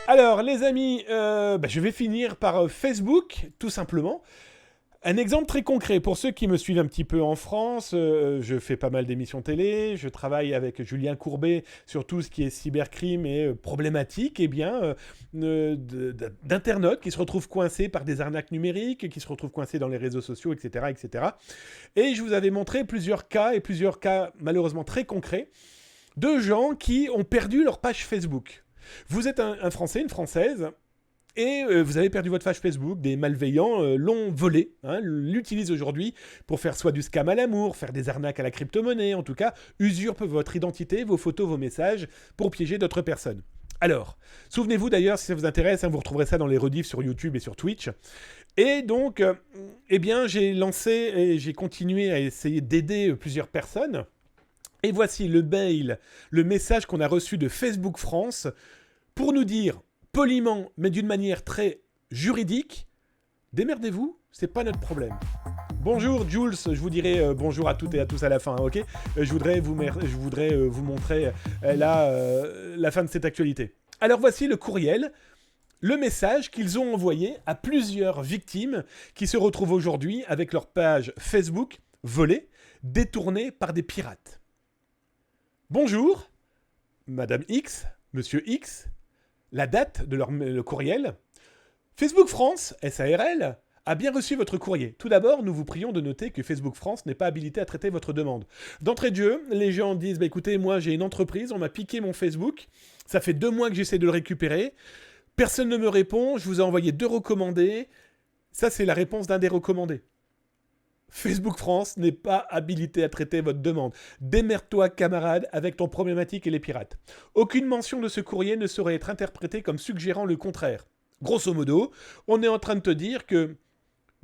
Alors, les amis, je vais finir par Facebook, tout simplement. Un exemple très concret, pour ceux qui me suivent un petit peu en France, je fais pas mal d'émissions télé, je travaille avec Julien Courbet sur tout ce qui est cybercrime et problématique, d'internautes qui se retrouvent coincés par des arnaques numériques, qui se retrouvent coincés dans les réseaux sociaux, etc., etc. Et je vous avais montré plusieurs cas malheureusement très concrets, de gens qui ont perdu leur page Facebook. Vous êtes un Français, une Française, et vous avez perdu votre page Facebook, des malveillants l'ont volé, l'utilisent aujourd'hui pour faire soit du scam à l'amour, faire des arnaques à la crypto-monnaie, en tout cas, usurpent votre identité, vos photos, vos messages, pour piéger d'autres personnes. Alors, souvenez-vous d'ailleurs, si ça vous intéresse, vous retrouverez ça dans les rediffs sur YouTube et sur Twitch. Et donc, j'ai lancé et j'ai continué à essayer d'aider plusieurs personnes. Et voici le mail, le message qu'on a reçu de Facebook France pour nous dire poliment, mais d'une manière très juridique, démerdez-vous, c'est pas notre problème. Bonjour Jules, je vous dirai bonjour à toutes et à tous à la fin, ok. Je voudrais vous montrer la fin de cette actualité. Alors voici le courriel, le message qu'ils ont envoyé à plusieurs victimes qui se retrouvent aujourd'hui avec leur page Facebook volée, détournée par des pirates. Bonjour, Madame X, Monsieur X, la date de le courriel. Facebook France, SARL, a bien reçu votre courrier. Tout d'abord, nous vous prions de noter que Facebook France n'est pas habilité à traiter votre demande. D'entrée de jeu, les gens disent écoutez, moi j'ai une entreprise, on m'a piqué mon Facebook, ça fait 2 mois que j'essaie de le récupérer, personne ne me répond, je vous ai envoyé 2 recommandés. Ça, c'est la réponse d'un des recommandés. Facebook France n'est pas habilité à traiter votre demande. Démerde-toi, camarade, avec ton problématique et les pirates. Aucune mention de ce courrier ne saurait être interprétée comme suggérant le contraire. Grosso modo, on est en train de te dire que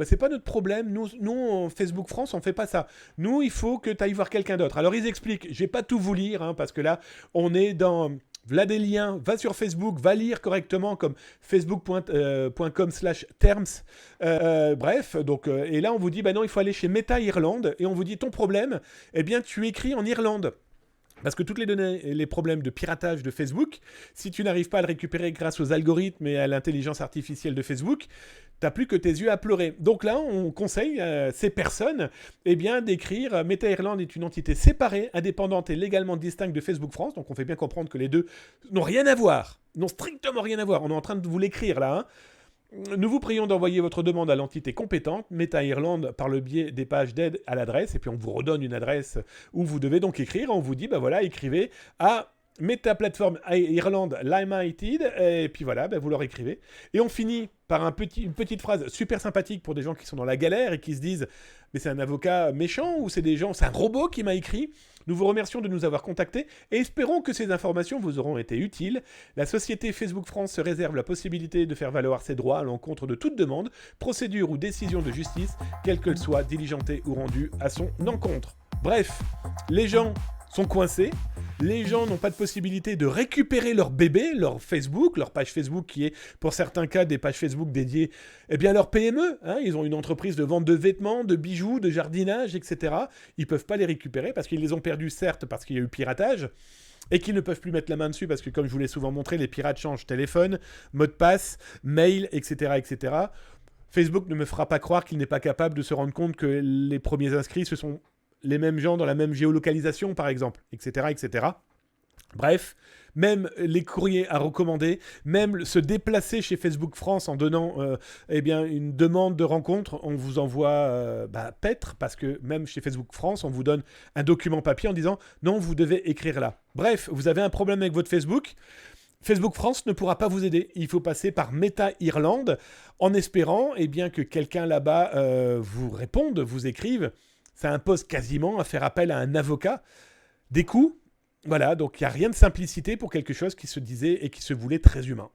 c'est pas notre problème. Nous, Facebook France, on fait pas ça. Nous, il faut que tu ailles voir quelqu'un d'autre. Alors, ils expliquent. Je vais pas tout vous lire, parce que là, on est dans... Voilà des liens, va sur Facebook, va lire correctement comme facebook.com/terms. Bref, donc, et là on vous dit, non, il faut aller chez Meta Irlande, et on vous dit, ton problème, tu écris en Irlande. Parce que toutes les données, les problèmes de piratage de Facebook, si tu n'arrives pas à le récupérer grâce aux algorithmes et à l'intelligence artificielle de Facebook, t'as plus que tes yeux à pleurer. Donc là, on conseille ces personnes d'écrire Meta Ireland est une entité séparée, indépendante et légalement distincte de Facebook France. Donc on fait bien comprendre que les deux n'ont rien à voir, n'ont strictement rien à voir. On est en train de vous l'écrire là, Nous vous prions d'envoyer votre demande à l'entité compétente, Meta Ireland, par le biais des pages d'aide à l'adresse, et puis on vous redonne une adresse où vous devez donc écrire. On vous dit, écrivez à Meta Platform Ireland Limited, et puis vous leur écrivez. Et on finit par une petite phrase super sympathique pour des gens qui sont dans la galère et qui se disent « Mais c'est un avocat méchant ou c'est un robot qui m'a écrit ?» Nous vous remercions de nous avoir contactés et espérons que ces informations vous auront été utiles. La société Facebook France se réserve la possibilité de faire valoir ses droits à l'encontre de toute demande, procédure ou décision de justice, quelle qu'elle soit diligentée ou rendue à son encontre. Bref, les gens sont coincés. Les gens n'ont pas de possibilité de récupérer leur bébé, leur Facebook, leur page Facebook qui est, pour certains cas, des pages Facebook dédiées à leur PME. Ils ont une entreprise de vente de vêtements, de bijoux, de jardinage, etc. Ils ne peuvent pas les récupérer parce qu'ils les ont perdus, certes, parce qu'il y a eu piratage, et qu'ils ne peuvent plus mettre la main dessus parce que, comme je vous l'ai souvent montré, les pirates changent téléphone, mot de passe, mail, etc., etc. Facebook ne me fera pas croire qu'il n'est pas capable de se rendre compte que les premiers inscrits, ce sont les mêmes gens dans la même géolocalisation, par exemple, etc., etc. Bref, même les courriers à recommander, même se déplacer chez Facebook France en donnant une demande de rencontre, on vous envoie paître, parce que même chez Facebook France, on vous donne un document papier en disant « Non, vous devez écrire là ». Bref, vous avez un problème avec votre Facebook, Facebook France ne pourra pas vous aider. Il faut passer par Meta Irlande en espérant que quelqu'un là-bas vous réponde, vous écrive. Ça impose quasiment à faire appel à un avocat. Des coûts, donc il n'y a rien de simplicité pour quelque chose qui se disait et qui se voulait très humain.